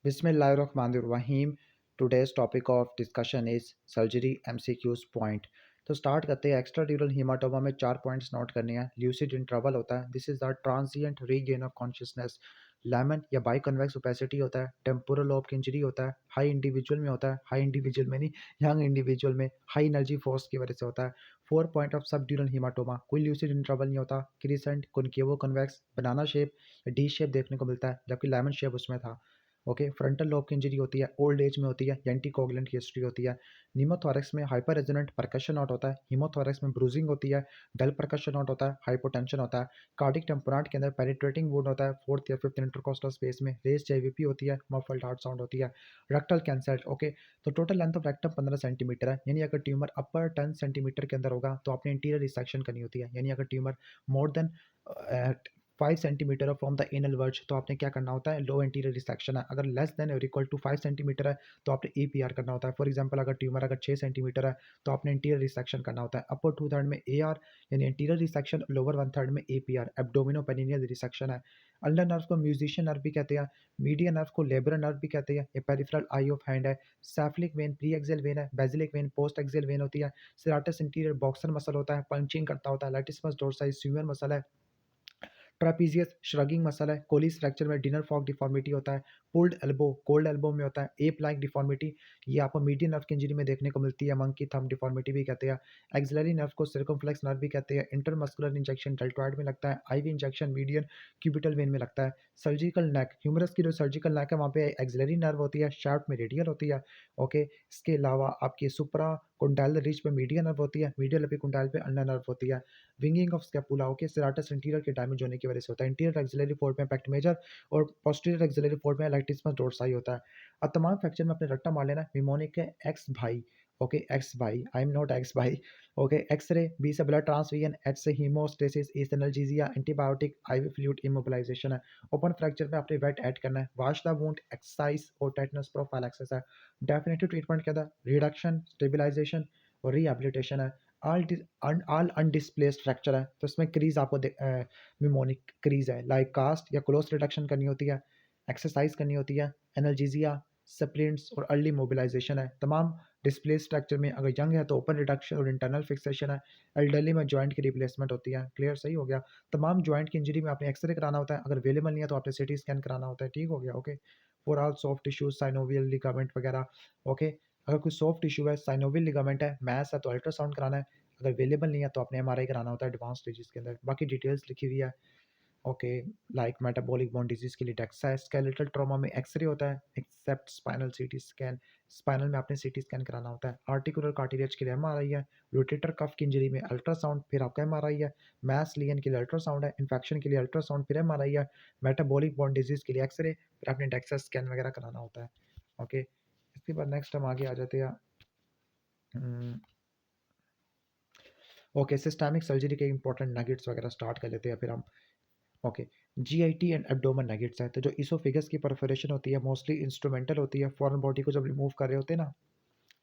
बिस्मिल्लाहिर्रहमानिर्रहीम। Today's topic of discussion is surgery MCQs point. तो start करते हैं। एक्स्ट्रा ड्यूरल हीमाटोमा में 4 पॉइंट्स नोट करने हैं। ल्यूसिड इंटरवल होता है, this is the transient regain of consciousness. Lemon या बाई कन्वेक्स ओपेसिटी होता है। टेम्पोरल लोब की इंजरी होता है, हाई इंडिविजुअल में होता है, हाई इंडिविजुअल में नहीं, यंग इंडिविजुअल में हाई एनर्जी फोर्स की वजह से होता है। 4 पॉइंट ऑफ सब ड्यूरल हीमाटोमा, कोई ल्यूसिड इंटरवल नहीं होता। क्रिसेंट, कॉनकेवो कन्वेक्स, बनाना शेप या डी शेप देखने को मिलता है, जबकि लेमन शेप उसमें था। ओके, फ्रंटल लोब की इंजरी होती है, ओल्ड एज में होती है, एंटीकोगुलेंट की हिस्ट्री होती है। नीमोथोरैक्स में हाइपर रेजोनेंट परकशन नॉट होता है, हीमोथोरैक्स में ब्रूजिंग होती है, डल परकशन नॉट होता है, हाइपोटेंशन होता है। कार्डिक टेम्पोराट के अंदर पेनिट्रेटिंग वुंड होता है, फोर्थ या फिफ्थ इंटरकोस्टल स्पेस में रेस जेवीपी होती है, मफल्ड हार्ट साउंड होती है। रेक्टल कैंसर, ओके, तो total length of rectum 15 centimetre है, यानी अगर ट्यूमर अपर 10 सेंटीमीटर के अंदर होगा तो आपने इंटीरियर रिसेक्शन करनी होती है, यानी अगर tumour more than 5 centimetre from the anal verge तो आपने क्या करना होता है, लो एंटीरियर रिसेक्शन है। अगर लेस देन और इक्वल टू 5 सेंटीमीटर है तो आपने ईपीआर करना होता है। फॉर एग्जांपल अगर ट्यूमर अगर 6 सेंटीमीटर है तो आपने इंटीरियर रिसेक्शन करना होता है। अपर 2/3 में एआर यानी इंटीरियर रिसेक्शन, लोअर 1/3 में एपीआर एब्डोमिनोपेनिनियल रिसेक्शन है। अल्नर नर्व को म्यूजिशियन नर्व भी कहते हैं, मीडियन नर्व को लेबर नर्व भी कहते हैं, ये पेरिफेरल आई ऑफ हैंड है। सैफ्लिक वेन प्री एक्सियल वेन है, basilic vein post axial when होती है। सेराटस इंटीरियर बॉक्सर मसल होता है, पंचिंग करता होता है। लैटिसमस डोर्साई स्यूमर मसल है। ट्रापीजियस श्रगिंग मसल है। कोलिस फ्रैक्चर में डिनर फॉग डिफॉर्मिटी होता है। पुल्ड एल्बो कोल्ड एल्बो में होता है। एप लाइक डिफॉर्मिटी, ये आपको मीडियन नर्व की इंजरी में देखने को मिलती है, मंकी थंब डिफॉर्मिटी भी कहते हैं। एक्सिलरी नर्व को सर्कमफ्लेक्स नर्व भी कहते हैं। इंटरमस्कुलर इंजेक्शन डेल्टॉइड में लगता है, IV injection median cubital vein में लगता है। सर्जिकल नेक, ह्यूमरस की जो सर्जिकल नेक है वहाँ पे एक्सिलरी नर्व होती है, शाफ्ट में रेडियल होती है। ओके, इसके अलावा आपकी सुप्रा कोंडाइल रिच पे मीडियन नर्व होती है, मीडियल एपिकोंडाइल पे अल्नर नर्व होती है। Winging of scapula, okay, serratus interior के डैमेज होने की वजह से होता है। इंटीरियर एक्सिलरी फोल्ड में पेक्ट मेजर और पोस्टीरियर एक्सिलरी फोल्ड में लैटिसमस डोर्साई होता है। अब तमाम फ्रैक्चर में अपने रट्टा मार लेना। निमोनिक के एक्स भाई, ओके, एक्स भाई, आई एम नॉट एक्स भाई। ओके, एक्सरे, बी से ब्लड ट्रांसफ्यूजन, एच से हीमोस्टेसिस, ई से analgesia, antibiotic, IV fluid immobilisation है। ओपन फ्रैक्चर में आपने वेट ऐड करना है। वाश द वुंड, एक्सरसाइज और टेटनस प्रोफाइलैक्सिस है। डेफिनेटिव ट्रीटमेंट के अंदर रिडक्शन, स्टेबलाइजेशन और रिहेबिलिटेशन है। ऑल अनडिस्प्लेस्ड फ्रैक्चर है तो इसमें क्रीज आपको मिमोनिक क्रीज है, लाइक कास्ट या क्लोज रिडक्शन करनी होती है, एक्सरसाइज करनी होती है, एनाल्जेसिया, सप्लिमेंट्स और अर्ली मोबिलाइजेशन है। तमाम डिस्प्लेस स्ट्रक्चर में अगर यंग है तो ओपन रिडक्शन और इंटरनल फिक्सेशन है। एल्डरली में जॉइंट की रिप्लेसमेंट होती है। क्लियर, सही हो गया। तमाम जॉइंट की इंजरी में आपने एक्सरे कराना होता है, अगर अवेलेबल नहीं है तो आपने सीटी स्कैन कराना होता है। ठीक हो गया, okay. For all soft tissues, synovial ligament वगैरह, ओके, अगर कोई सॉफ्ट टिश्यू है, साइनोवियल लिगामेंट है, मैस है तो अल्ट्रासाउंड कराना है, अगर अवेलेबल नहीं है तो आपने एमआरआई कराना होता है एडवांस स्टेजेस के अंदर। बाकी डिटेल्स लिखी हुई है, okay. Like metabolic bone disease के लिए डेक्सा है। स्केलेटल ट्रॉमा में एक्सरे होता है, except spinal CT scan, spinal में आपने सीटी स्कैन कराना होता है। आर्टिकुलर कार्टिलेज के लिए एमआरआई है। रोटेटर कफ की इंजरी में अल्ट्रासाउंड, फिर आपका एमआरआई है। मैस लियन के लिए अल्ट्रासाउंड है। इन्फेक्शन के लिए अल्ट्रासाउंड, फिर एमआरआई है। मेटाबॉलिक बोन डिजीज के लिए एक्सरे, फिर आपने डेक्सा स्कैन वगैरह कराना होता है, ओके। इसके बाद नेक्स्ट हम आगे आ जाते हैं। ओके, सिस्टमिक सर्जरी के इंपॉर्टेंट नगेट्स वगैरह स्टार्ट कर लेते हैं फिर हम। Okay, GIT and abdomen nuggets है। तो जो इसोफिगस की परफोरेशन होती है मोस्टली इंस्ट्रूमेंटल होती है। फॉरेन बॉडी को जब रिमूव कर रहे होते हैं ना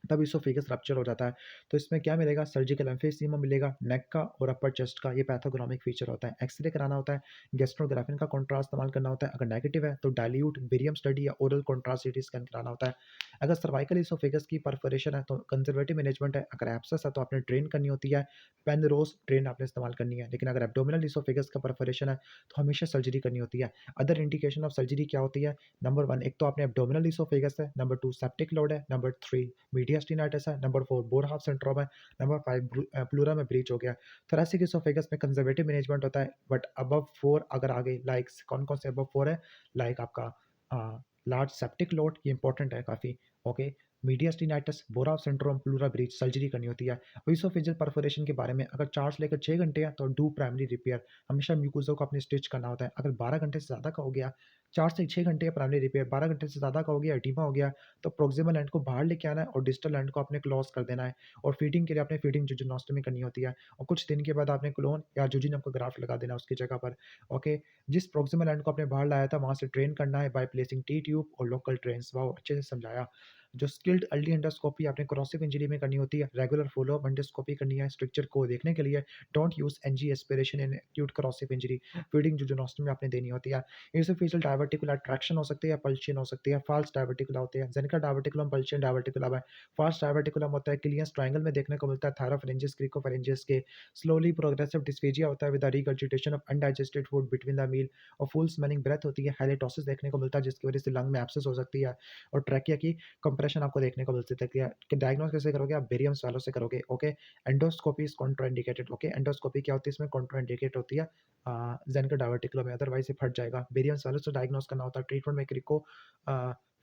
तब इसोफिगस रप्चर हो जाता है। तो इसमें क्या मिलेगा, सर्जिकल एम्फीसिमा मिलेगा नेक का और अपर चेस्ट का, ये पैथोग्नोमिक फीचर होता है। एक्सरे कराना होता है, गेस्ट्रोग्राफिन का कॉन्ट्रास्ट इस्तेमाल करना होता है। अगर नेगेटिव है तो डाइल्यूट बेरियम स्टडी या ओरल कॉन्ट्रास्ट सीटी स्कैन कराना होता है। अगर सर्वाइकल इसोफिगस की परफोरेशन है तो कंजर्वेटिव मैनेजमेंट है। अगर एब्सेस है तो आपने ड्रेन करनी होती है, पेनरोज ड्रेन आपने इस्तेमाल करनी है। लेकिन अगर एब्डोमिनल इसोफिगस का परफोरेशन है तो हमेशा सर्जरी करनी होती है। अदर इंडिकेशन ऑफ सर्जरी क्या होती है, नंबर 1 एक तो आपने एब्डोमिनल इसोफिगस है, नंबर 2 सेप्टिक लोड है, नंबर 3 मीडियास्टिनाइटिस है, नंबर 4 बोरहाफ सिंड्रोम है, नंबर 5 प्लूरा में ब्रीच हो गया। थोरेसिक इसोफेगस में कंजर्वेटिव मैनेजमेंट होता है, बट अबव 4 अगर आगे लाइक कौन कौन से अबव 4 है, लाइक आपका लार्ज सेप्टिक लोड, ये इंपॉर्टेंट है काफ़ी, okay. Mediastinitis, Boerhaave syndrome, pleura breach, surgery करनी होती है। इसोफेजियल परफोरेशन के बारे में, अगर 4 से लेकर 6 घंटे है तो डू प्राइमरी रिपेयर, हमेशा म्यूकोजा को अपने स्टिच करना होता है। अगर 12 घंटे से ज़्यादा का हो गया, 4 से 6 घंटे प्राइमरी रिपेयर, 12 घंटे से ज़्यादा का हो गया, एडिमा हो गया, तो प्रोक्सिमल एंड को बाहर लेके आना है और डिस्टल एंड को आपने क्लोज कर देना है। और फीडिंग के लिए आपने फीडिंग जुजुनोस्टोमी करनी होती है और कुछ दिन के बाद आपने क्लोन या जुजिनम का ग्राफ्ट लगा देना उसकी जगह पर, ओके। जिस प्रोक्सिमल एंड को आपने बाहर लाया था वहाँ से ट्रेन करना है बाय प्लेसिंग टी ट्यूब और लोकल ट्रेन्स। वाओ, अच्छे से समझाया। जो स्किल्ड अर्ली एंडोस्कोपी आपने कोरोसिव इंजरी में करनी होती है, रेगुलर फॉलो अप एंडोस्कोपी करनी है स्ट्रक्चर को देखने के लिए। Don't use NG aspiration in acute corrosive injury. Feeding jejunostomy आपने देनी होती है। इसोफेजियल डायवर्टिकुलर ट्रैक्शन हो सकती है, पल्शन हो सकती है, फाल्स डायवर्टिकुलम होते हैं। जेनिका डायवर्टिकुलम, पल्शन डायवर्टिकुलम है। फास्ट डायवर्टिकुलम होता है, क्लियंस ट्रायंगल में देखने को मिलता है, थायरोफारिंजिस क्रिकोफारिंजिस के। स्लोली प्रोग्रेसिव डिस्फेजिया होता है with the regurgitation of undigested food between the meal. और फुल स्मेलिंग ब्रेथ होती है, हाइलेटोसिस देखने को मिलता है जिसकी वजह से लंग में एब्सेस हो सकती है। और ट्रैकिया की कंप्रेशन आपको देखने को मिल सकती है। कि डायग्नोस कैसे करोगे आप, बेरियम स्वैलो से करोगे। Okay, endoscopy is contraindicated. Okay, endoscopy क्या होती है इसमें, कॉन्ट्राइंडिकेट होती है जेनिका डायवर्टिकुलम में, अदरवाइज ये फट जाएगा। बेरियम स्वैलो से डायग्नोस करना होता है। ट्रीटमेंट में क्रिको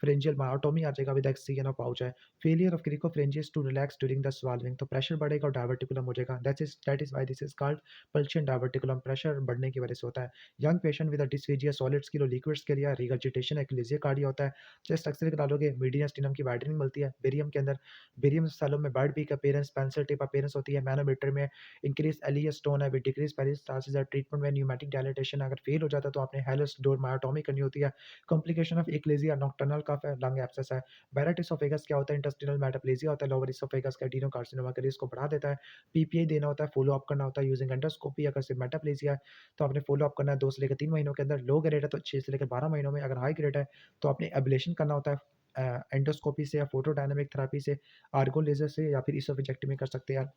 फ्रेंजियल मायोटोमी आ जाएगा विद एक्ससीजन ऑफ पाउच है। Failure of cricopharyngeus to relax during the swallowing, तो प्रेशर बढ़ेगा और डायवर्टिकुलम हो जाएगा। That is why this is called pulsion diverticulum. Pressure बढ़ने की वजह से होता है। Young patient with dysphagia solids के लिए लिक्विड्स के लिए रिगर्जिटेशन एक्लेजिया कार्डिया होता है। चेस्ट एक्सरे करा लोगे, मीडियम की वाइडनिंग मिलती है। बेरियम के अंदर बेरियम सेलों में bird peak appearance, pencil tip appearance होती है। मैनोमीटर में इंक्रीज एलियस स्टोन है विद डिक्रीज पेरिस्टासिस है। ट्रीटमेंट में न्यूमेटिक डायलेटेशन अगर फेल हो जाता है तो आपने हेलस डोर मायोटोमी करनी होती है। कॉम्प्लिकेशन ऑफ एक्लेजिया, नॉक्टर्नल कफ है, लंग एब्सेस है। बैरेट इसोफेगस क्या होता है, इंटेस्टिनल मेटाप्लेजिया होता है, लोअर इसोफेगस का एडिनोकार्सिनोमा के रिस्क को बढ़ा देता है। पीपीआई देना होता है, फॉलो अप करना होता है यूजिंग एंडोस्कोपी। अगर सिर्फ मेटाप्लेजिया है तो आपने फॉलो अप करना है 2 से लेकर 3 महीनों के अंदर। लो ग्रेड है तो 6 से लेकर 12 महीनों में। अगर हाई ग्रेड है तो आपने एब्लेशन करना होता है एंडोस्कोपी से या फोटोडायनामिक थेरेपी से, आर्गो लेजर से, या फिर इसोफेजेक्टमी कर सकते हैं।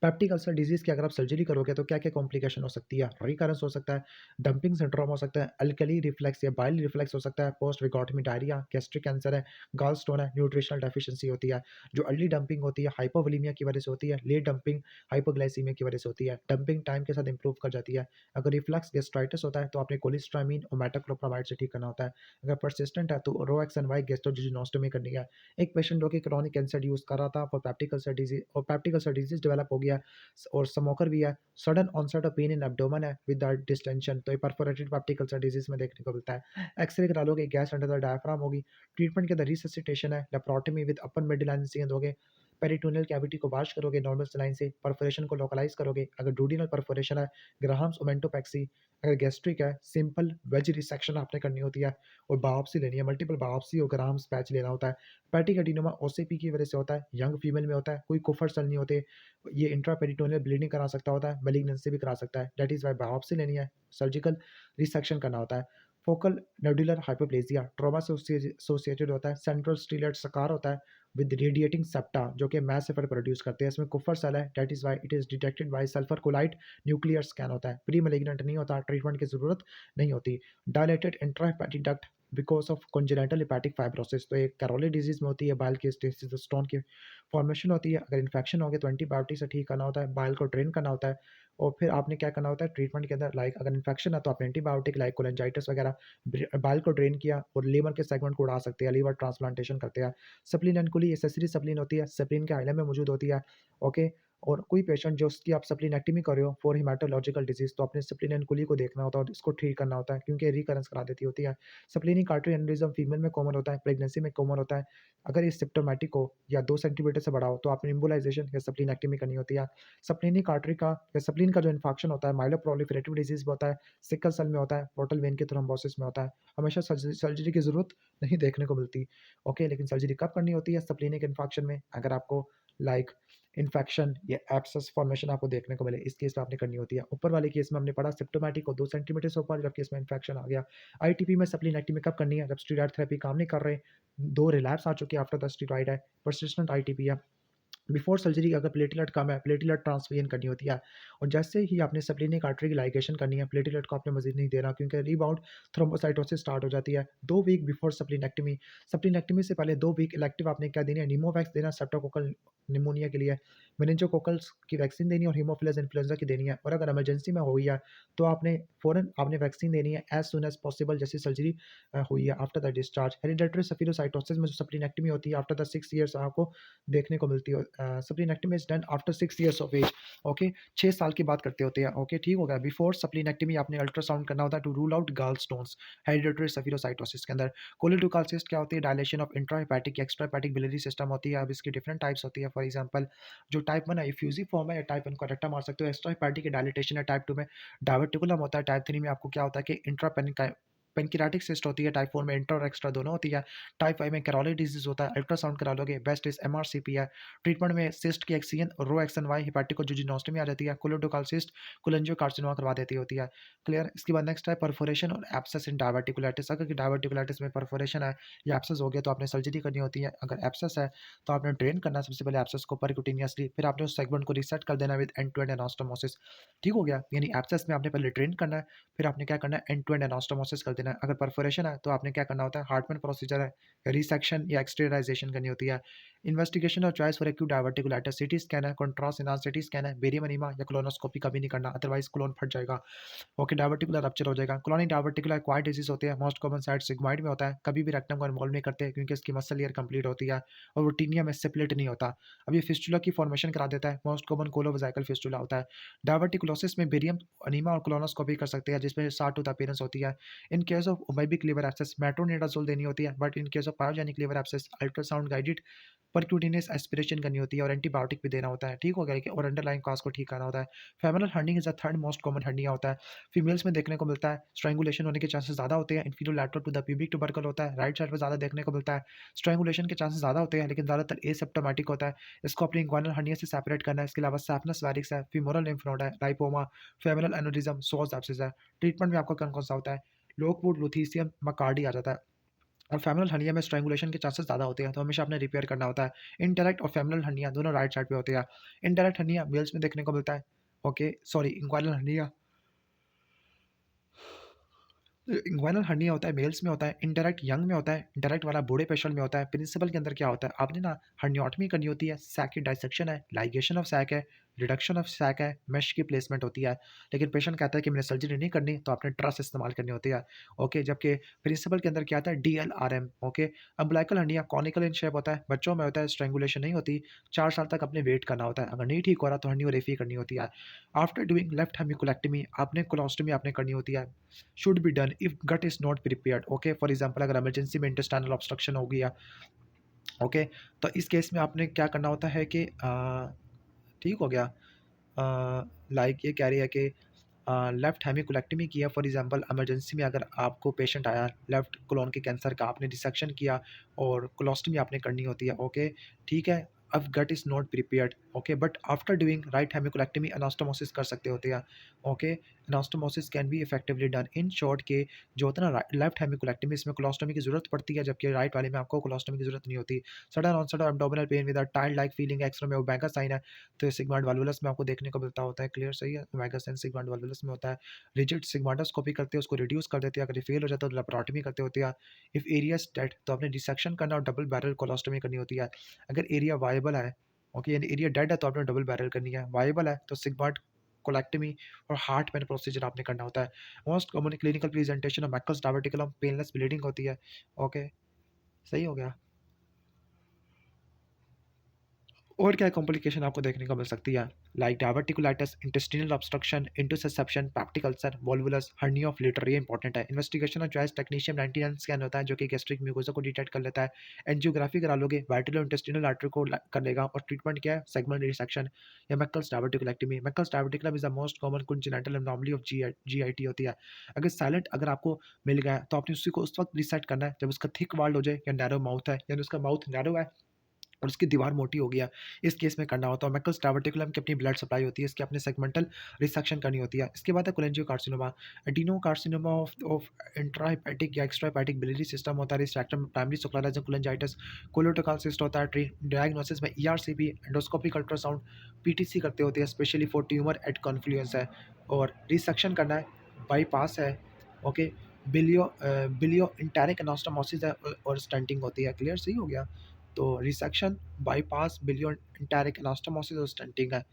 पेप्टिक अल्सर डिजीज़ की अगर आप सर्जरी करोगे तो क्या-क्या कॉम्प्लिकेशन हो सकती है? रिकरेंस हो सकता है, डंपिंग सिंड्रोम हो सकता है, अल्कली रिफ्लेक्स या बाइल रिफ्लेक्स हो सकता है, पोस्ट विगोटमी डायरिया, गैस्ट्रिक कैंसर है, गॉल स्टोन है, न्यूट्रिशनल डेफिशिएंसी होती है। जो अर्ली डंपिंग होती है हाइपोवोलेमिया की वजह से होती है, लेट डंपिंग हाइपोग्लाइसीमिया की वजह से होती है। डंपिंग टाइम के साथ इंप्रूव कर जाती है। अगर रिफ्लक्स गैस्ट्राइटिस होता है तो आपने कोलेस्ट्रामीन और मेटाक्लोप्रामाइड से ठीक करना होता है। अगर परसिस्टेंट है तो रोएक्सएनवाई गैस्ट्रोजिनोस्टोमी करनी है। एक पेशेंट जो कि क्रोनिक कैंसर यूज़ कर रहा था फॉर पेप्टिक अल्सर डिजीज़, और पेप्टिक अल्सर डिजीज़ डेवलप हो गया और स्मोकर भी है। Sudden onset of pain in abdomen है विद डिस्टेंशन, तो ये परफोरेटेड पेप्टिक अल्सर डिजीज में देखने को मिलता है। एक्सरे करा लोगे, गैस अंडर द डायफ्राम होगी। ट्रीटमेंट के अंदर रिससिटेशन है, laparotomy with upper midline incision दोगे। पेरिटोनियल कैविटी को वॉश करोगे नॉर्मल सलाइन से, परफोरेशन को लोकलाइज करोगे। अगर डूडिनल परफोरेशन है, ग्राहम्स ओमेंटोपेक्सी। अगर गैस्ट्रिक है, सिंपल वेज रिसेक्शन आपने करनी होती है और बायोप्सी लेनी है, मल्टीपल बायोप्सी और ग्राहम्स पैच लेना होता है। पैटिक एडिनोमा ओसीपी की वजह से होता है, यंग फीमेल में होता है, कोई कुफर सेल नहीं होते। ये इंट्रापेरिटोनियल ब्लीडिंग करा सकता होता है, मैलिग्नेंसी भी करा सकता है। दैट इज़ व्हाई बायोप्सी लेनी है, सर्जिकल रिसेक्शन करना होता है। फोकल नोडुलर हाइपोप्लेजिया ट्रॉमा से एसोसिएटेड होता है। सेंट्रल स्टीलियड सकार होता है विद रेडिएटिंग सेप्टा जो कि मैस एफर प्रोड्यूस करते हैं। इसमें कुफर सेल है, that is why it is detected by sulphur colloid nuclear scan होता है। प्री मैलिग्नेंट नहीं होता, ट्रीटमेंट की ज़रूरत नहीं होती। Dilated intrahepatic duct because of congenital hepatic fibrosis, तो एक कैरोली डिजीज में होती है, बाइल की स्टोन की फॉर्मेशन होती है। अगर इन्फेक्शन हो गया तो एंटीबायोटिक से ठीक करना होता है, बाइल को ड्रेन करना होता है। और फिर आपने क्या करना होता है ट्रीटमेंट के अंदर, लाइक अगर इन्फेक्शन है तो आपने एंटीबायोटिक लाइक कोलेंजाइटिस वगैरह, बाइल को ड्रेन किया और लीवर के सेगमेंट को उड़ा सकते हैं, लीवर ट्रांसप्लांटेशन करते हैं। सप्लीन एनकुली एसेसरी सप्लीन होती है, सप्लीन के आइलम में मौजूद होती है। ओके, और कोई पेशेंट जो उसकी आप सप्लीनेक्टमी कर रहे हो फॉर हिमेटोलॉजिकल डिजीज, तो अपने सप्लीन एनकुली को देखना होता है और इसको ठीक करना होता है क्योंकि रिकरेंस करा देती होती है। स्प्लेनिक आर्टरी एनेरिज्म फीमेल में कॉमन होता है, प्रेगनेंसी में कॉमन होता है। अगर ये सिम्प्टोमेटिक हो या 2 सेंटीमीटर से बड़ा हो तो आपने एम्बोलाइजेशन या स्प्लीनेक्टमी करनी होती है। स्प्लेनिक आर्टरी का या स्प्लीन का जो इन्फेक्शन होता है माइलोप्रोलिफरेटिव डिजीज में होता है, सिकल सेल में होता है, पोर्टल वेन के थ्रोम्बोसिस में होता है। हमेशा सर्जरी की ज़रूरत नहीं देखने को मिलती। ओके, लेकिन सर्जरी कब करनी होती है स्प्लेनिक इन्फेक्शन में, अगर आपको लाइक इन्फेक्शन या एब्सेस फॉर्मेशन आपको देखने को मिले, इस केस में आपने करनी होती है। ऊपर वाले केस में हमने पढ़ा सिम्प्टोमेटिक हो 2 सेंटीमीटर से ऊपर, जब केस में इन्फेक्शन आ गया। आईटीपी में स्प्लीनेक्टमी कब करनी है, जब स्टेरॉइड थेरेपी काम नहीं कर रहे, 2 रिलैप्स आ चुके हैं आफ्टर द स्टेरॉइड है, पर्सिस्टेंट आईटीपी है। बिफोर सर्जरी अगर प्लेटलेट कम है, प्लेटलेट ट्रांसफ्यूजन करनी होती है। और जैसे ही आपने स्प्लेनिक आर्टरी की लाइगेशन करनी है, प्लेटलेट को आपने मजीद नहीं देना क्योंकि रीबाउंड थ्रोम्बोसाइटोसिस स्टार्ट हो जाती है। 2 वीक बिफोर स्प्लेनेक्टमी, स्प्लेनेक्टमी से पहले 2 वीक इलेक्टिव आपने क्या देनी है, निमोवैक्स देना स्ट्रेप्टोकोकल निमोनिया के लिए, मेनिंजोकोकल्स की वैक्सीन देनी है और हीमोफिलस इन्फ्लुएंजा की देनी है। और अगर इमरजेंसी में हो गई है तो आपने फ़ौरन आपने वैक्सीन देनी है एज़ सून एज़ पॉसिबल, जैसी सर्जरी हुई है after the discharge. Hereditary spherocytosis में जो स्प्लेनेक्टमी होती है आफ्टर द 6 ईयर्स आपको देखने को मिलती है। Splenectomy is done after 6 years of age. Okay, 6 साल की बात करते होते हैं। ओके, ठीक हो गया। बिफोर स्प्लीनेक्टमी आपने अल्ट्रासाउंड करना होता है to rule out gall stones hereditary spherocytosis के अंदर। कोलेडोकाल सिस्ट क्या होती है, dilation of intrahepatic extrahepatic biliary system होती है। अब इसकी डिफरेंट टाइप्स होती है। फॉर एग्जांपल जो टाइप 1 है इफ्यूजिव फॉर्म है, या टाइप 1 को रट्टा मार सकते हो, एक्स्ट्राहेपेटिक डायलिटेशन है। टाइप 2 में डायवर्टिकुलम होता है। टाइप 3 में आपको क्या होता है कि इंट्रापेनिक पेनक्रियाटिक सिस्ट होती है, टाइप 4 में इंट्रा और एक्स्ट्रा दोनों होती है, टाइप 5 में कैरोली डिजीज होता है, अल्ट्रासाउंड करा लोगे, बेस्ट इज एमआरसीपी है। ट्रीटमेंट में सिस्ट की एक्सीजन रो एक्सन वाई हेपेटिकोजुजिनोस्टोमी आ जाती है, कोलोडोकाल सिस्ट कोलेंजियोकार्सिनोमा करवा देती होती है। क्लियर। इसके बाद नेक्स्ट है परफोरेशन और एब्सेस इन डायवर्टिकुलाइटिस। अगर डायवर्टिकुलाइटिस में परफोरेशन है या एब्सेस हो गया तो आपने सर्जरी करनी होती है। अगर एब्सेस है तो आपने ड्रेन करना है सबसे पहले एब्सेस को परक्यूटेनियसली, फिर आपने उस सेगमेंट को रीसेट कर देना with end to end anastomosis. ठीक हो गया, यानी एब्सेस में आपने पहले ड्रेन करना है, फिर आपने क्या करना है, एंड टू एंड एनास्टोमोसिस कर देना है। अगर परफोरेशन है तो आपने क्या करना होता है, हार्टमैन प्रोसीजर है, रिसेक्शन या एक्सटर्नाइजेशन करनी होती है। इन्वेस्टिगेशन और choice for acute diverticulitis, CT scan है, कंट्रास्ट एनहांस्ड सीटी स्कैन है, बेरियम एनीमा या कोलोनोस्कोपी कभी नहीं करना, अदरवाइज कोलोन फट जाएगा। ओके, डायवर्टिकुलर रप्चर हो जाएगा। क्रोनिक डायवर्टिकुलर एक्वायर्ड डिजीज होते हैं, मोस्ट कॉमन साइड सिग्मोइड में होता है, कभी भी रेक्टम को इन्वॉल्व नहीं करते क्योंकि इसकी मसल लेयर कंप्लीट होती है और वो टीनिया में स्प्लिट नहीं होता। अब ये फिस्टुला की फॉर्मेशन करा देता है, मोस्ट कॉमन कोलोवजाइकल फिस्टुला होता है। डायवर्टिकुलोसिस में बेरियम अनीमा और कोलोनोस्कोपी कर सकते हैं जिसमें सार टूथ अपीयरेंस होती है। In case of amoebic liver abscess metronidazole देनी होती है, but in case of pyogenic liver abscess ultrasound guided percutaneous aspiration करनी होती है और एंटीबायोटिक भी देना होता है। ठीक हो गया, और अंडरलाइन कॉज को ठीक करना होता है। Femoral hernia is the third most common hernia होता है, फीमेल्स में देखने को मिलता है। स्ट्रैंगुलेशन होने के चांसेस ज़्यादा होते हैं, inferior lateral to the pubic tubercle होता है, राइट साइड पर ज़्यादा देखने को मिलता है। स्ट्रैंगुलेशन के चांसेस ज़्यादा होते हैं लेकिन ज़्यादातर एसिम्प्टोमेटिक होता है। इसको अपनी इंग्वाइनल हर्निया से सेपरेट करना है। इसके अलावा सैपनस वैरिक्स है, फीमोरल लिम्फ नोड है, लाइपोमा, फेमोरल एनोरिज्म, सोज एब्सिस है। ट्रीटमेंट में आपका कौन कौन सा होता है, लोकवुड, लुथीसियम, मकार्डी आ जाता है। और फेमोरल हर्निया में स्ट्रैंगुलेशन के चांसेस ज़्यादा होते हैं तो हमेशा आपने रिपेयर करना होता है। इनडायरेक्ट और फेमोरल हर्निया दोनों राइट साइड पे होते हैं। इनडायरेक्ट हर्निया मेल्स में देखने को मिलता है। Okay sorry, inguinal hernia, inguinal hernia होता है मेल्स में होता है, इनडायरेक्ट यंग में होता है, डायरेक्ट वाला बूढ़े पेशेंट में होता है। प्रिंसिपल के अंदर क्या होता है, आपने ना हर्नियोटमी करनी होती है, सैक की डाइसेक्शन है, लाइगेशन ऑफ सैक है, रिडक्शन ऑफ सैक है, मेश की प्लेसमेंट होती है। लेकिन पेशेंट कहता है कि मैंने सर्जरी नहीं करनी तो आपने ट्रस इस्तेमाल करनी होती है। ओके, जबकि प्रिंसिपल के अंदर क्या आता है, DLRM। Okay, umbilical hernia conical in shape होता है, बच्चों में होता है, स्ट्रैंगुलेशन नहीं होती, 4 साल तक अपने वेट करना होता है। अगर नहीं ठीक हो रहा तो हर्नियोरेफी करनी होती है। आफ्टर डूइंग लेफ्ट हेमिकोलेक्टमी आपने कोलोस्टमी आपने करनी होती है, should be done if gut is not prepared. Okay, for example अगर इमरजेंसी में इंटेस्टाइनल ऑब्स्ट्रक्शन हो गया, ओके, तो इस केस में आपने क्या करना होता है कि ठीक हो गया, लाइक ये कह रही है कि लेफ्ट हेमिकोलेक्टमी किया, फॉर एग्जांपल इमरजेंसी में अगर आपको पेशेंट आया लेफ्ट कोलोन के कैंसर का, आपने डिसेक्शन किया और कोलोस्टमी आपने करनी होती है। ओके, ठीक है, अब gut is not prepared. Okay, but after doing right hemicolectomy anastomosis कर सकते होते हैं। Okay, anastomosis can be effectively done. In short के जो होता है ना, लेफ्ट हेमिकोलेक्टमी इसमें कोलोस्टमी की जरूरत पड़ती है जबकि राइट वाले में आपको कोलोस्टमी की जरूरत नहीं होती। Sudden onset of abdominal pain with a tiled like feeling, x-ray में ओमेगा साइन है तो सिग्माइड वाल्वुलस में आपको देखने को मिलता होता है। क्लियर, सही है, ओमेगा साइन सिग्माइड वाल्वुलस में होता है। रिजिड सिग्माइडोस्कोपी करते हैं, उसको रिड्यूस कर देते हैं, अगर फेल हो जाता है तो लेप्रोटमी करते होते हैं। इफ एरिया डेड तो आपने डिसेक्शन करना और डबल बैरल कोलोस्टमी करनी होती है। अगर एरिया वायबल है, ओके, यानी एरिया डेड है तो आपने डबल बैरल करनी है, वायबल है तो सिग्माइड कोलेक्टमी और हार्ट मैन प्रोसीजर आपने करना होता है। Most common clinical presentation of Meckel's diverticulum painless bleeding होती है। ओके, सही हो गया। और क्या कॉम्प्लिकेशन आपको देखने को मिल सकती है, like diverticulitis, intestinal obstruction, interception, peptic ulcer, volvulus, hernia of litre. ये इंपॉर्टेंट है। इन्वेस्टिगेशन और चॉइस टेक्नीशियन 99 स्कैन होता है जो कि गैस्ट्रिक म्यूकोसा को डिटेक्ट कर लेता है। एंजियोग्राफी करा लोगे, वाइटल इंटेस्टिनल आर्टरी को कर लेगा। और ट्रीटमेंट क्या है, सेगमेंट रिसेक्शन या Meckel's diverticulectomy. Meckel's diverticulum is the most common congenital anomaly of GIT होती है। अगर साइलेंट अगर आपको मिल गया तो आपने उसी को उस वक्त रिसेट करना है जब उसका थिक वाल्ड हो जाए या नैरो माउथ है, यानी उसका माउथ नैरो है और उसकी दीवार मोटी हो गया, इस केस में करना होता है। मैकल्स डायवर्टिकुलम की अपनी ब्लड सप्लाई होती है, इसकी अपने सेगमेंटल रिसेक्शन करनी होती है। इसके बाद है कोलेंजियोकार्सिनोमा, एडिनोकार्सिनोमा ऑफ इंट्राहेपेटिक या एक्स्ट्राहेपेटिक बिलियरी सिस्टम होता है, रिस्ट्रैक्टम प्राइमरी सुक्रालाइज कोलेंजाइटिस, कोलोटोकाल सिस्ट होता है। डायग्नोसिस में ERCP, एंडोस्कोपिक अल्ट्रासाउंड, PTC करते होते हैं, specially for tumour at confluence है। और रिसेक्शन करना है, बाईपास है। ओके, बिलियो इंटेरिक एनास्टोमोसिस है और स्टंटिंग होती है। क्लियर, सही हो गया। तो resection, bypass, billion enteric anastomosis और स्टंटिंग है।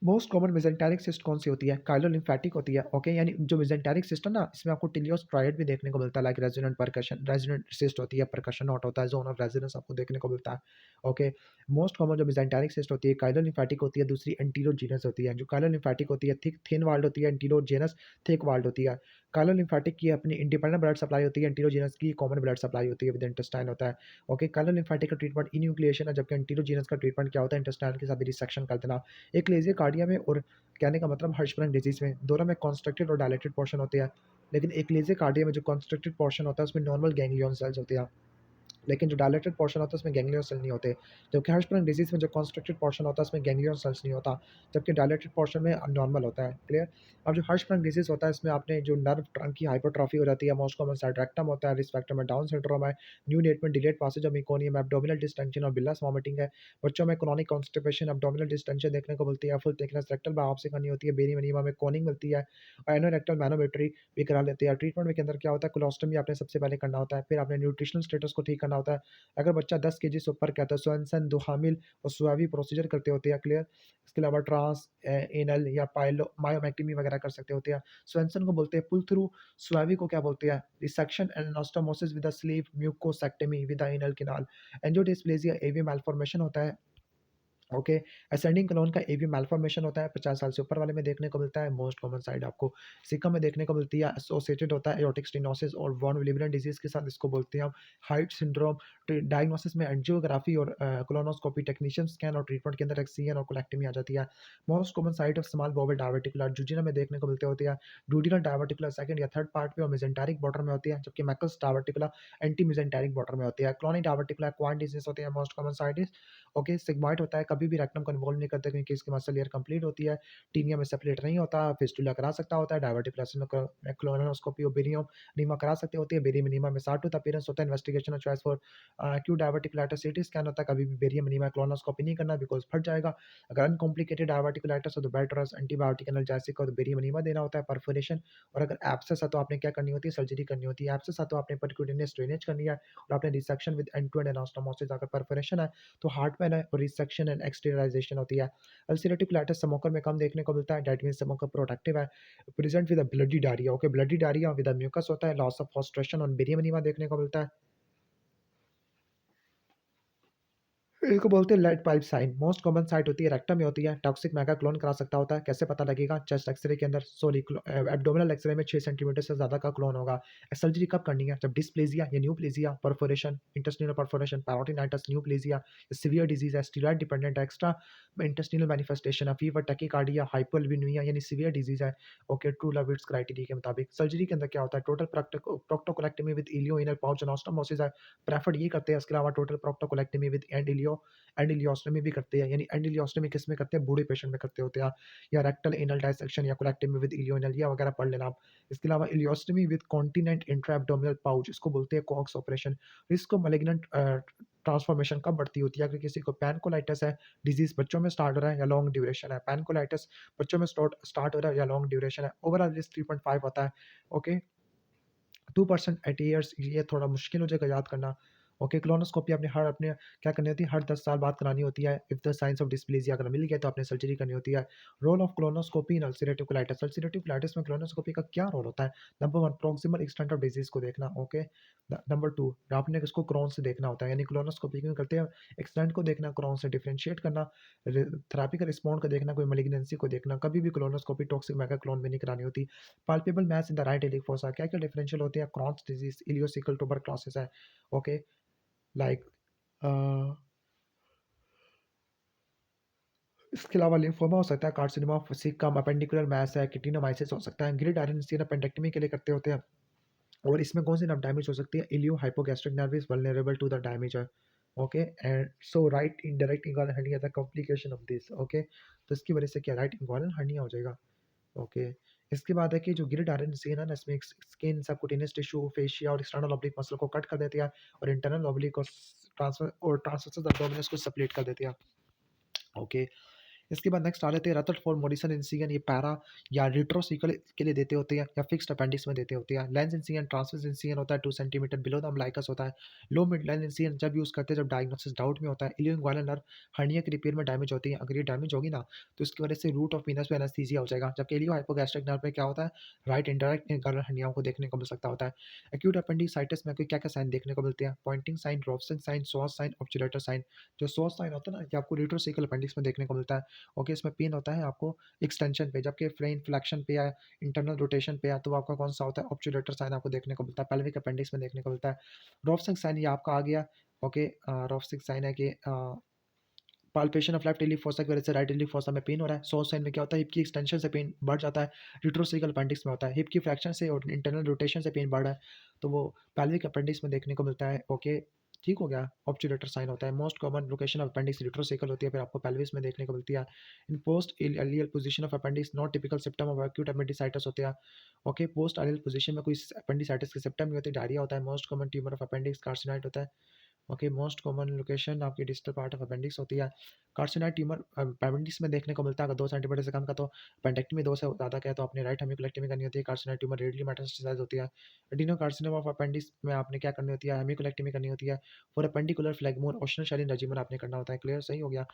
मोस्ट कॉमन मेसेंटेरिक सिस्ट कौन सी होती है, काइलोलिम्फेटिक होती है। ओके, यानी जो मेसेंटेरिक सिस्ट है ना, इसमें आपको टिलियोस ट्रायड भी देखने को मिलता है, like resonant percussion, resonant cyst होती है, परकशन नॉट होता है, जोन ऑफ रेजोनेंस आपको देखने को मिलता है। ओके, मोस्ट कॉमन जो मेसेंटेरिक सिस्ट होती है काइलोलिम्फेटिक होती है, दूसरी एंटीरोजीनस होती है। जो काइलोलिम्फेटिक होती है थिक थिन वाल्ड होती है, एंटीरोजेनस थिक वाल्ड होती है। काइलो लिम्फेटिक की अपनी इंडिपेंडेंट ब्लड सप्लाई होती है, एंटीरोजेनस की कॉमन ब्लड सप्लाई होती है विद इंटेस्टाइन होता है। ओके, काइलो लिम्फेटिक का ट्रीटमेंट इन्यूक्लिएशन है, जबकि एंटीरोजेनस का ट्रीटमेंट क्या होता है, इंटेस्टाइन के साथ रिसेक्शन कर देना। एक्लेज़िया कार्डिया में और कहने का मतलब हर्शबर्ग डिजीज़ में दोनों में कंस्ट्रक्टेड और डायलेटेड पोर्शन होते हैं। लेकिन एक्लेज़िया कार्डिया में जो कंस्ट्रक्टेड पोर्शन होता है उसमें नॉर्मल गैंग्लियन सेल्स होते हैं। लेकिन जो डायलेटेड पोर्शन होता है उसमें गैंग्लियन सेल नहीं होते। जबकि हर्शबर्ग डिजीज़ में जो कंस्ट्रक्टेड पोर्शन होता है उसमें गैंग्लियन सेल्स नहीं होता, जबकि डायलेटेड पोर्शन में नॉर्मल होता है। क्लियर? अब जो हर्शबर्ग डिजीज़ होता है इसमें आपने जो नर्व ट्रंक की हाइपरट्रॉफी हो जाती है, मोस्ट कॉमन साइड रेक्टम होता है, रिस्क फैक्टर में डाउन सिंड्रोम है, न्यू नेट में delayed passage of meconium, abdominal distension और बिलस वॉमिटिंग है। बच्चों में क्रोनिक कॉन्स्टिपेशन, एब्डोमिनल डिस्टेंशन देखने को मिलती है, फुल थिकनेस रेक्टल बायोप्सी करनी होती है, बेरियम एनीमा में कोनिंग मिलती है, एनोरेक्टल मैनोमेट्री भी करा लेते हैं। ट्रीटमेंट के अंदर क्या होता है, कोलोस्टमी आपने सबसे पहले करना होता है, फिर आपने न्यूट्रिशनल स्टेटस को ठीक करना होता है। अगर बच्चा 10 केजी से ऊपर का है तो स्वानसन, दुहामिल और स्वाबी प्रोसीजर करते होते हैं। क्लियर? इसके अलावा ट्रांस एनल या पाइलो मायोमेक्टमी वगैरह कर सकते होते हैं। स्वानसन को बोलते हैं पुल थ्रू, स्वाबी को क्या बोलते हैं, resection and anastomosis with the sleeve, mucosectomy with the anal canal. Angiodysplasia AV malformation होता है। ओके, असेंडिंग क्लोन का एवी मैल्फॉर्मेशन होता है, 50 साल से ऊपर वाले में देखने को मिलता है। मोस्ट कॉमन साइड आपको सिक्का में देखने को मिलती है, एसोसिएटेड होता है एओर्टिक स्टेनोसिस और वॉन विलिबरेन डिजीज के साथ, इसको बोलते हैं हम हाइट सिंड्रोम। डायग्नोसिस में एंजियोग्राफी और कोलोनोस्कोपी, टेक्नीशियन स्कैन और ट्रीटमेंट के अंदर एक्सीएन और कोलेक्टमी आ जाती है। Most common site of small bowel diverticular jejuna में देखने को मिलते होते हैं। ड्यूडिनल डायवर्टिकुलर सेकंड या थर्ड पार्ट पे और मेजेंटेरिक बॉर्डर में होती है, जबकि Meckel's diverticular anti mesenteric border में होती है। क्रोनिक डायवर्टिकुलर क्वांट डिजीज होते हैं। Most common site okay, sigmoid होता है, कभी भी रेक्टम को इन्वॉल्व नहीं करते क्योंकि इसकी मसल लेयर कंप्लीट होती है। टीनिया में सेपरेट नहीं होता, फिस्टुला करा सकता होता है, डायवर्टिकुलस में कोलोनोस्कोपी और बेरियम नीमा करा सकते होती है। बेरियम नीमा में साटूथ अपीयरेंस होता है, investigation of choice for acute diverticulitis CT scan होता है, कभी भी बेरियम नीमा कोलोनोस्कोपी नहीं करना बिकॉज़ फट जाएगा। अगर अनकॉम्प्लिकेटेड डायवर्टिकुलाइटिस हो तो बेड रेस्ट, एंटीबायोटिक एनाल्जेसिक हो तो बेरियम नीमा देना होता है, परफोरेशन। और अगर एब्सेस है तो आपने क्या करनी होती है, सर्जरी करनी होती है। एब्सेस है तो आपने परक्यूटेनियस ड्रेनेज करनी है और आपने resection with end to end anastomosis. अगर परफोरेशन है तो हार्ट में ना रिसेक्शन एंड एक्सटर्नलाइजेशन होती है। अल्सरेटिव कोलाइटिस स्मोकर में कम देखने को मिलता है, दैट मींस स्मोकर प्रोटेक्टिव है। Present with a bloody diarrhoea, okay, bloody diarrhoea with a mucus होता है, लॉस ऑफ फ्रस्ट्रेशन और बेरियम एनीमा देखने को मिलता है। इसको बोलते हैं lead pipe sign. Most common site होती है रेक्टम में होती है। टॉक्सिक मेगा क्लोन करा सकता होता है, कैसे पता लगेगा, चेस्ट एक्सरे के अंदर, सॉरी एब्डोमिनल एक्सरे में 6 सेंटीमीटर से ज़्यादा का क्लोन होगा। सर्जरी कब करनी है, जब डिस्प्लेजिया या neoplasia, perforation, intestinal perforation, peritonitis, neoplasia, severe disease है, स्टीरॉयड डिपेंडेंट है, एक्स्ट्रा इंटेस्टिनल मैनिफेस्टेशन है, फीवर, टैकीकार्डिया, हाइपोअल्बुमिनिया यानी सीवियर डिजीज है। ओके, ट्रू लविट्स क्राइटेरिया के मुताबिक सर्जरी के अंदर क्या होता है, total proctocolectomy with ileo anal pouch anastomosis है, प्रेफर्ड ये करते हैं। इसके अलावा total proctocolectomy with end ileo, end ileostomy भी करते हैं, यानी एंडिलियोस्टमी किस में करते हैं, बूढ़े पेशेंट में करते होते हैं। या रेक्टल एनल डाइसेक्शन या कोलेक्टमी विद इलियोनल या वगैरह पढ़ लेना आप। इसके अलावा ileostomy with continent intra abdominal pouch, इसको बोलते हैं Kock's operation. Risk of malignant transformation कब बढ़ती होती है, अगर किसी को पैनकोलाइटिस है, डिजीज बच्चों में स्टार्ट हो रहा है या लॉन्ग ड्यूरेशन है। पैनकोलाइटिस बच्चों में स्टार्ट हो रहा है या लॉन्ग ड्यूरेशन है। ओवरऑल रिस्क 3.5 होता है। ओके, 2% एट ईयर्स, ये थोड़ा मुश्किल हो जाएगा याद करना। ओके, कोलोनोस्कोपी आपने हर अपने क्या करनी होती है, हर 10 साल बाद करानी होती है। If the signs of dysplasia अगर मिल गया तो आपने सर्जरी करनी होती है। Role of colonoscopy in ulcerative colitis, ulcerative colitis में कोलोनोस्कोपी का क्या रोल होता है। Number 1, proximal extent of disease को देखना। ओके, नंबर 2, आपने इसको क्रॉन से देखना होता है, यानी कोलोनोस्कोपी क्यों करते हैं, एक्सटेंट को देखना, क्रॉन से डिफरेंशिएट करना, थेरेपी का रिस्पॉन्ड को देखना, कोई मेलिग्नेंसी को देखना। कभी भी कोलोनोस्कोपी टॉक्सिक मेगा क्लोन में नहीं करानी होती। Palpable mass in the right iliac fossa, क्या-क्या डिफरेंशियल होते हैं, क्रॉन्स डिजीज, इलियोसिकल ट्यूबरक्लोसिस है। ओके, लाइक अ, इसके अलावा लिम्फोमा हो सकता है, कार्सिनोमा फेसिकम, अपेंडिकुलर मैस है, किटिनोमाइसिस हो सकता है। ग्रिड आयरन अपेंडेक्टमी के लिए करते होते हैं। और इसमें कौन सी नर्व डैमेज हो सकती है, ilio hypogastric nerve is vulnerable to the damage है। Okay, and so right indirect inguinal hernia the complication of this. Okay, तो इसकी वजह से क्या राइट इंगुइनल हर्निया हो जाएगा। ओके, इसके बाद है कि जो ग्रिड आयरन सीन है ना, इसमें स्किन, सबक्यूटेनियस टिश्यू, फेशिया और एक्सटर्नल ऑब्लिक मसल को कट कर देती है और इंटरनल ऑब्लिक को ट्रांसवर्स एब्डोमिनस को सेपरेट कर देती है। ओके, इसके बाद नेक्स्ट आ लेते हैं रदरफोर्ड मॉरिसन इंसिजन, ये पैरा या रिट्रोसिकल के लिए देते होते हैं या फिक्स्ड अपेंडिक्स में देते होते हैं। लेंस इंसिजन, ट्रांसवर्स इंसिजन होता है 2 सेंटीमीटर बिलो द अम्बिलिकस होता है। लो मिड लेंस इंसिजन जब यूज़ करते हैं जब डायग्नोसिस डाउट में होता है। इलियो-इंग्वाइनल नर्व हर्निया के रिपेयर में डैमेज होती है, अगर ये डैमेज होगी ना तो इसकी वजह से रूट ऑफ वीनस में एनेस्थीसिया हो जाएगा। जबकि इलियो हाइपोगैस्ट्रिक नर्व में क्या होता है, राइट इंडायरेक्ट इंगुइनल हर्नियाओं को देखने को मिल सकता होता है। एक्यूट अपेंडिसाइटिस में क्या-क्या साइन देखने को मिलते हैं, pointing sign, Rovsing sign, psoas sign, obturator sign. जो सॉस साइन होता है ना, ये आपको रिट्रोसिकल अपेंडिक्स में देखने को मिलता है। ओके, इसमें पेन होता है आपको एक्सटेंशन पे, जबकि फ्लेन फ्लेक्शन पे या इंटरनल रोटेशन पे या तो आपका कौन सा होता है, ऑब्चुलेटर साइन आपको देखने को मिलता है, पेल्विक अपेंडिक्स में देखने को मिलता है। रॉफ्सिंग साइन ये आपका आ गया। ओके, रॉफ्सिंग साइन है कि palpation of left iliac fossa की वजह से राइट इलिक फोसा में पेन हो रहा है। सो साइन में क्या होता है, हिप की एक्सटेंशन से पेन बढ़ जाता है। रिट्रोसेकल अपेंडिक्स में होता है, हिप की फ्रैक्शन से और इंटरनल रोटेशन से पेन बढ़ रहा है, तो वो पैल्विक अपेंडिक्स में देखने को मिलता है। ओके, ठीक हो गया, ऑब्चुलेटर साइन होता है। Most common location of appendix retrocecal होती है, फिर आपको पेल्विस में देखने को मिलती है। In post ileal position of appendix not typical symptom of acute appendicitis होते हैं। ओके, पोस्ट एलियल पोजीशन में कोई एपेंडिसाइटिस के सिम्टम नहीं होते, डायरिया होता है। Most common tumour of appendix carcinoid होता है। ओके, मोस्ट कॉमन लोकेशन आपकी डिस्टल पार्ट ऑफ अपेंडिक्स होती है। कार्सिनोइड ट्यूमर अपेंडिक्स में देखने को मिलता है, अगर 2 सेंटीमीटर से कम का तो अपेंडेक्टमी, 2 से ज़्यादा का है तो आपने राइट हेमिकोलेक्टमी करनी होती है। कार्सिनोइड ट्यूमर रेडियली मेटास्टेसाइज होती है। एडिनोकार्सिनोमा ऑफ अपेंडिक्स में आपने क्या करनी होती है, हेमिकोलेक्टमी करनी होती है। फॉर अपेंडिकुलर फ्लेगमोर ओशनल शेलिन रेजिमन आपने करना होता है। क्लियर, सही हो गया।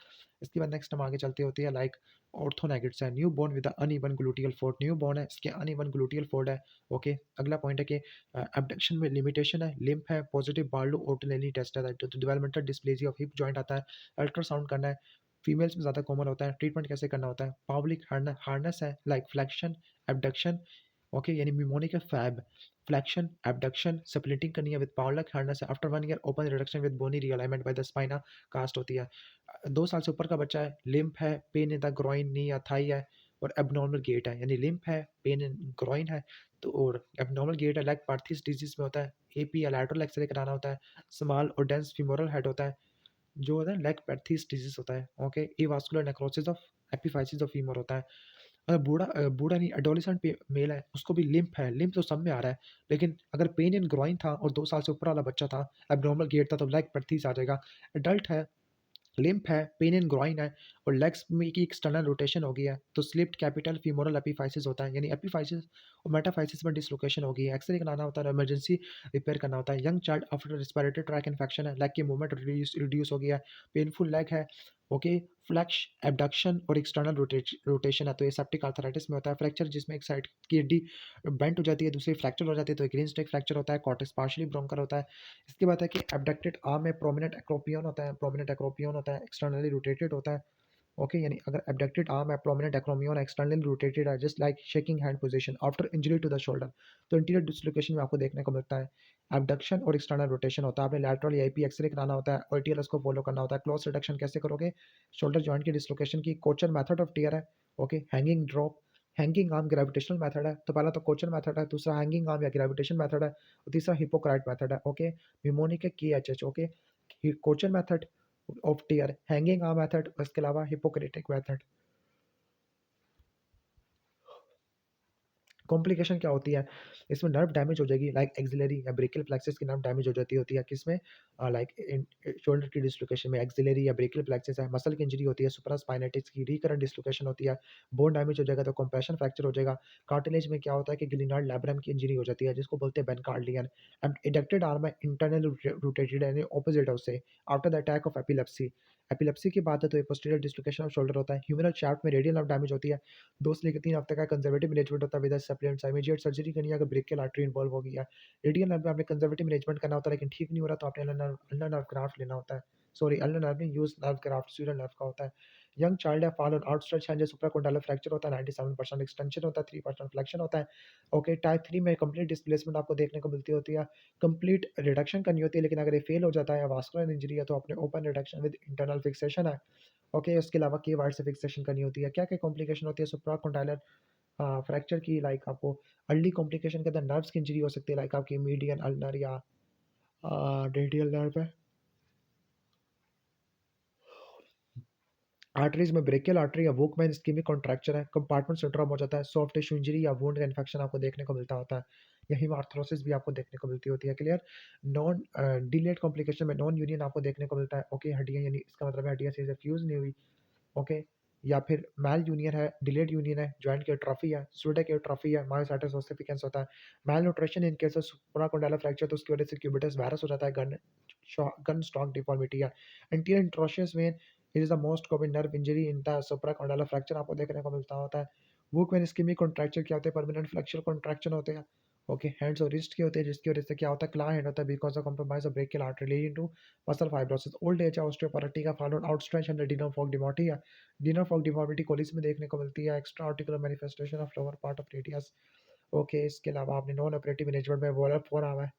इसके बाद नेक्स्ट हम आगे चलते होती है लाइक ऑर्थोनेगिट्स है। New born with uneven gluteal fold, new born है, इसके अनइवन ग्लूटियल फोल्ड है। ओके, अगला पॉइंट है कि एब्डक्शन में लिमिटेशन है, लिम्फ है, पॉजिटिव बार्लो ओर्टिनरी टेस्ट है, तो developmental dysplasia of hip joint आता है, अल्ट्रासाउंड करना है। फीमेल्स में ज़्यादा कॉमन होता है। ट्रीटमेंट कैसे करना होता है, पावलिक हार्नेस है, लाइक फ्लेक्शन एब्डक्शन। ओके, यानी mnemonic fab, flexion abduction splinting करनी है विद पावलिक हार्नेस है। After 1 year open reduction with bony realignment by the spica cast होती है। 2 साल से ऊपर का बच्चा है, लिम्फ है, पेन इन द ग्रोइन नी या थाई है, और एबनॉर्मल गेट है, यानी लिम्फ है, पेन इन ग्रोइन है, तो और एबनॉर्मल गेट है, लाइक पार्थिस डिजीज में होता है। एपी या लैटरल एक्सरे कराना होता है। स्मॉल और डेंस फीमोरल हेड होता है, जो होता है लेग पैर्थीस डिजीज होता है। Okay, avascular necrosis of epiphysis of femur होता है। अगर बूढ़ा नहीं, एडोलेसेंट मेल है, उसको भी लिम्फ है, लिम्फ तो सब में आ रहा है, लेकिन अगर पेन इन ग्रोइन था और 2 साल से ऊपर वाला बच्चा था, एबनॉर्मल गेट था, तो लेग पैर्थीस आ जाएगा। एडल्ट है, लिम्फ है, पेन इन ग्रोइन है, और लेग्स में की एक्सटर्नल रोटेशन हो गई है, तो स्लिप्ड कैपिटल फीमोरल एपिफाइसिस होता है, यानी एपिफाइसिस और मेटाफाइसिस में डिसलोकेशन हो गई है। एक्सरे कराना होता है, इमरजेंसी रिपेयर करना होता है। Young child after respiratory track infection है, लेग की मूवमेंट रिड्यूस हो गया है, पेनफुल लेग है। ओके, फ्लैक्श एबडक्शन और एक्सटर्नल रोटेशन है, तो ये सेप्टिक आर्थराइटिस में होता है। फ्रैक्चर जिसमें एक साइड की हड्डी बेंट हो जाती है, दूसरी फ्रैक्चर हो जाती है, तो एक ग्रीन स्टेक फ्रैक्चर होता है। कॉर्टेक्स पार्शियली ब्रोंकर होता है। इसके बाद है कि एबडक्टेड आर्म में प्रोमिनेंट एक्रोपियन होता है, प्रोमिनेंट एक्रोपियन होता है, एक्सटर्नली रोटेटेड होता है। ओके, यानी अगर एबडक्टेड आर्म है, प्रोमिनेंट एक्रोमियन एक्सटर्नली रोटेटेड है, just like shaking hand position after injury to the shoulder, तो इंटीरियर डिसलोकेशन में आपको देखने को मिलता है। एबडक्शन और एक्सटर्नल रोटेशन होता है। आपने लैटरल आईपी एक्सरे कराना होता है, और टीएलएस को फॉलो करना होता है। क्लोज रिडक्शन कैसे करोगे, शोल्डर जॉइंट की डिसलोकेशन की कोचर मेथड ऑफ टीयर है। Okay, hanging drop, hanging arm gravitational method है, तो पहला तो कोचर मेथड है, दूसरा हैंगिंग आर्म या ग्रेविटेशन मेथड है, और तीसरा हिपोक्राइट मेथड है। ओके, निमोनिक है KHH। Okay, Kocher method of tear, hanging arm method, और इसके अलावा हिपोक्रेटिक मेथड। कॉम्प्लिकेशन क्या होती है, इसमें नर्व डैमेज हो जाएगी, लाइक एक्सिलरी या ब्रेकियल प्लेक्सस की नर्व डैमेज हो जाती होती है। किसमें, लाइक शोल्डर की डिसलोकेशन में एक्सिलरी या ब्रेकियल प्लेक्सस है। मसल की इंजरी होती है, सुप्रास्पाइनेटिक्स की रिकरेंट डिसलोकेशन होती है। बोन डैमेज हो जाएगा तो कंप्रेशन फ्रैक्चर हो जाएगा। कार्टिलेज में क्या होता है कि ग्लिनार्ड लैब्रम की इंजरी हो जाती है, जिसको बोलते हैं बेनकार्डियन। एंड एडक्टेड आर्म है, इंटरनल रोटेटेड यानी ऑपोजिट है उससे, after the attack of epilepsy. Epilepsy की बात है तो पोस्टीरियर डिसलोकेशन ऑफ शोल्डर होता है। ह्यूमरल शाफ्ट में रेडियल नर्व डैमेज होती है। 2 से लेकर 3 हफ्ते का कंजर्वेटिव मैनेजमेंट होता है विद सप्लीमेंट्स। इमीडिएट सर्जरी करनी है अगर ब्रेकियल आर्टरी इन्वॉल्व हो गई है। रेडियल नर्व में आपने कंजर्वेटिव मैनेजमेंट करना होता है, लेकिन ठीक नहीं हो रहा तो आपने अल्नर नर्व ग्राफ्ट लेना होता है। सॉरी, अल्नर नर्व नहीं, यूज नर्व ग्राफ्ट स्यूडन नर्व का होता है। यंग चाइल्ड है, fall on outstretch hand, supracondylar fracture होता है, 97% एक्सटेंशन होता है, 3% फ्लेक्शन होता है। ओके, टाइप 3 में कंप्लीट डिस्प्लेसमेंट आपको देखने को मिलती होती है, कंप्लीट रिडक्शन करनी होती है, लेकिन अगर ये फेल हो जाता है, वास्कुलर इंजरी है, तो अपने open reduction with internal fixation है। ओके, उसके अलावा की वार्ड से फिक्सेशन करनी होती है। क्या क्या कॉम्प्लिकेशन होती है सुप्राकोंडाइलर फ्रैक्चर की, लाइक आपको अर्ली कॉम्प्लिकेशन के अंदर नर्व्स की इंजरी हो सकती है, लाइक आपकी मीडियन अल्नर या रेडियल नर्व है। आर्टरीज में ब्रेकियल आर्टरी या वोकमैन इस्कीमिक कॉन्ट्रैक्चर है, कंपार्टमेंट सिंड्रोम हो जाता है, सॉफ्ट टिश्यू इंजरी या वुंड का इन्फेक्शन आपको देखने को मिलता होता है, या हीमार्थ्रोसिस भी आपको देखने को मिलती होती है। क्लियर, नॉन डिलेड कॉम्प्लिकेशन में नॉन यूनियन आपको देखने को मिलता है। ओके, हड्डियाँ, यानी इसका मतलब है हड्डियाँ से फ्यूज नहीं हुई। ओके, या फिर मैल यूनियन है, डिलेड यूनियन है, जॉइंट की एट्रोफी है, सूडक एट्रोफी है, मायोसाइटिस ओसिफिकेंस होता है। Mal nutrition in case of supracondylar fracture, तो उसकी वजह से क्यूबिटस वायरस हो जाता है, गन स्टॉक डिफॉर्मिटी है। Anterior interosseous vein is the most common nerve injury in the supracondylar fracture आपको देखने को मिलता होता है। वुक वेन इस्कीमिक कॉन्ट्रैक्चर क्या होते हैं, परमानेंट फ्लेक्चर कॉन्ट्रैक्शन होते हैं। ओके, हैंड्स और रिस्ट के होते हैं, जिसकी वजह से क्या होता है, क्ला हैंड होता है because of compromise of brachial artery leading to muscle fibrosis. Old age osteoporosis का followed outstretch and dinner fork deformity या डिनोफॉग डिमॉर्बिटी कोलिस में देखने को मिलती है। Extra articular manifestation of lower part of radius. Okay, इसके अलावा आपने नॉन ऑपरेटिव मैनेजमेंट में वॉलर फोरआर्म है।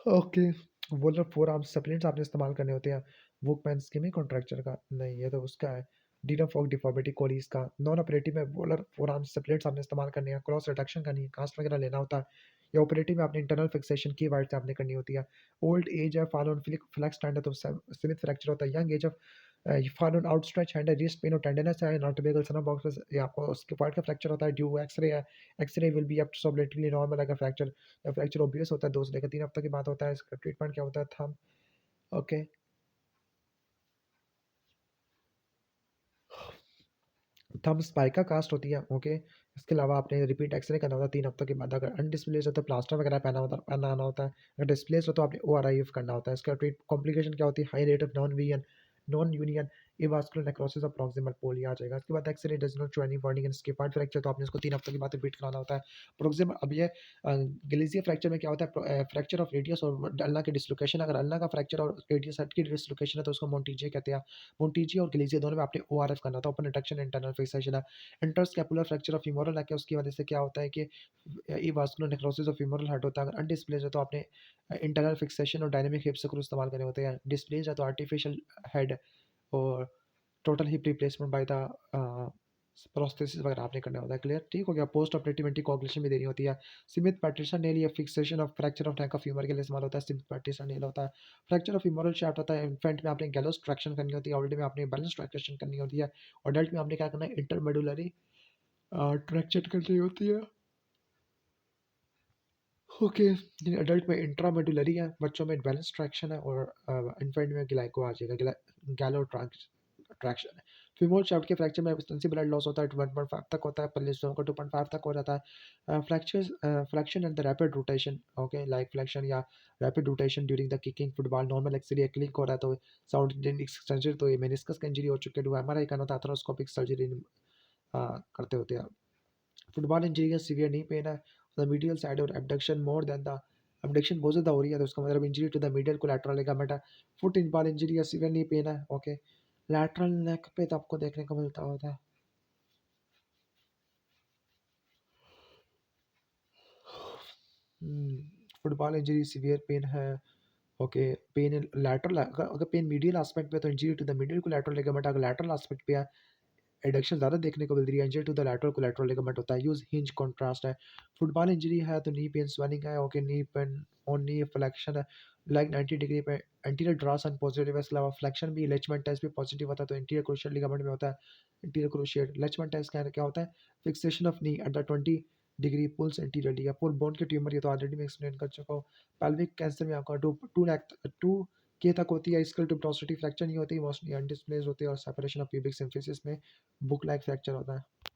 ओके, वोलर फोरआर्म सप्लीमेंट्स आपने इस्तेमाल करने होते हैं। वुकमैन स्कीमिंग कॉन्ट्रैक्चर का नहीं, ये तो उसका है। डिनोफॉग डिफॉर्मिटी कोलिस का। नॉन ऑपरेटिव में वोलर फोरआर्म सप्लीमेंट्स आपने इस्तेमाल करने हैं। क्रॉस रिडक्शन करनी है, कास्ट वगैरह लेना होता है। या ऑपरेटिव में आपने इंटरनल फिक्सेशन की वाइड से आपने करनी होती है। ओल्ड एज है, फॉल ऑन फ्लेक्स स्टैंड है तो सीमित फ्रैक्चर होता है। Young age of fall on outstretch hand है, रिस्ट पेन और टेंडरनेस है, नॉट बेगल सनम बॉक्स ये आपको उसके पॉइंट का फ्रैक्चर होता है। ड्यू एक्सरे है, x-ray will be absolutely normal अगर फ्रैक्चर फ्रैक्चर ऑब्वियस होता है 2 से लेकर 3 हफ्ते की बात होता है। इसका ट्रीटमेंट क्या होता है? थंब। ओके, थंब स्पाइका कास्ट होती है। ओके, इसके अलावा आपने रिपीट एक्सरे करना होता है 3 हफ्तों के बाद। अगर अनडिस्प्लेस्ड हो तो प्लास्टर वगैरह पहनाना होता है। अगर डिस्प्लेस्ड हो तो आपने ओआरआईएफ करना होता है। इसका ट्रीट कॉम्प्लिकेशन क्या होती है? High rate of non union avascular necrosis of proximal pole आ जाएगा। इसके बाद x ray does not show any warning and skip fracture तो आपने इसको 3 हफ्तों के बाद रिपीट कराना होता है। प्रोक्सिमल अब ये ग्लेजियर फ्रैक्चर में क्या होता है? फ्रैक्चर ऑफ रेडियस और अल्ना की डिसलोकेशन। अगर अल्ना का फ्रैक्चर और रेडियस हट की डिसलोकेशन है तो उसको मोंटीजे कहते हैं। मोंटीजे और ग्लेजियर दोनों में आपने ओआरएफ करना था। ओपन रिडक्शन इंटरनल फिक्सेशन है। इंटरस्कैपुलर फ्रैक्चर ऑफ फीमोरल है कि उसकी वजह से क्या होता है कि इवास्कुलर नेक्रोसिस ऑफ फीमोरल हेड होता है। अगर अनडिस्प्लेस्ड है तो आपने इंटरनल फिक्सेशन और डायनामिक हिप स्क्रू इस्तेमाल करने होते हैं। डिस्प्लेस्ड है तो आर्टिफिशियल हेड और total hip replacement by the prosthesis वगैरह आपने करना होता है। क्लियर? ठीक हो गया। पोस्ट ऑपरेटिव एंटीकोगुलेशन भी देनी होती है। सीमित पैट्रिशियन नेल या fixation of fracture of neck of femur के लिए इस्तेमाल होता है। सीमित पैट्रिशियन नेल होता है। फ्रैक्चर ऑफ फीमोरल शाफ्ट होता है। इन्फेंट में आपने गैलोस ट्रैक्शन करनी होती है। ऑलरेडी में आपने बैलेंस ट्रैक्शन करनी होती है। और अडल्ट में आपने क्या करना है? इंटरमेडुलरी ट्रैक्शन करनी होती है। ओके, एडल्ट में इंट्रामेडुलरी है, बच्चों में बैलेंस ट्रैक्शन है और इन्फेंट में ग्लाइको आ जाएगा। गैलो ट्रैक्शन है। फीमोरल शाफ्ट के फ्रैक्चर में एक्सटेंसिव ब्लड लॉस होता है, 1.5 तक होता है, पल्लिसों को 2.5 तक हो जाता है। Fractures flexion and the rapid rotation. Okay, like flexion या rapid rotation during the kicking football normal actually click हो रहा है तो साउंड एक्सटेंशन तो ये मेनिस्कस का इंजरी हो चुके हैं। एमआरआई करना था, आर्थ्रोस्कोपिक सर्जरी करते होते हैं। फुटबॉल इंजरी का सीवियर नी पेन है, द मीडियल साइड और abduction more than the abduction बहुत ज़्यादा हो रही है तो उसका मतलब injury to the medial collateral ligament है। फुट इंजरी इंजरी या सीवियर नी पेन है। ओके, लैटरल नेक पे तो आपको देखने को मिलता होता है। फुटबॉल इंजरी सीवियर पेन है। ओके, पेन इन लैटरल अगर पेन मीडियल एस्पेक्ट पे तो injury to the medial collateral ligament, अगर लैटरल एस्पेक्ट पे है एडक्शन ज़्यादा देखने को मिल रही है। Injury to the lateral collateral ligament होता है। यूज़ हिंज कॉन्ट्रास्ट है। फुटबॉल इंजरी है तो नी पेन स्वेलिंग है। ओके, नी पेन और नी फ्लेक्शन है लाइक 90 डिग्री पे एंटीरियर ड्रॉस एंड पॉजिटिव है। इसके अलावा फ्लेक्शन भी लेचमेंट टेस्ट भी पॉजिटिव होता है तो इंटीरियर क्रूशियल लिगामेंट में होता है। इंटीरियर क्रूशियल लेचमेंट टेस्ट क्या होता है? Fixation of knee at the 20 degree pulls anteriorly या पुल बोन के ट्यूमर, ये तो ऑलरेडी मैं एक्सप्लेन कर चुका हूँ। पेल्विक कैंसर में आपका टू के तक होती है। स्कल टू प्रोस्टेटी फ्रैक्चर नहीं होती, मोस्टली अनडिस्प्लेस्ड होती है और सेपरेशन ऑफ प्यूबिक सिम्फिसिस में बुक लाइक फ्रैक्चर होता है।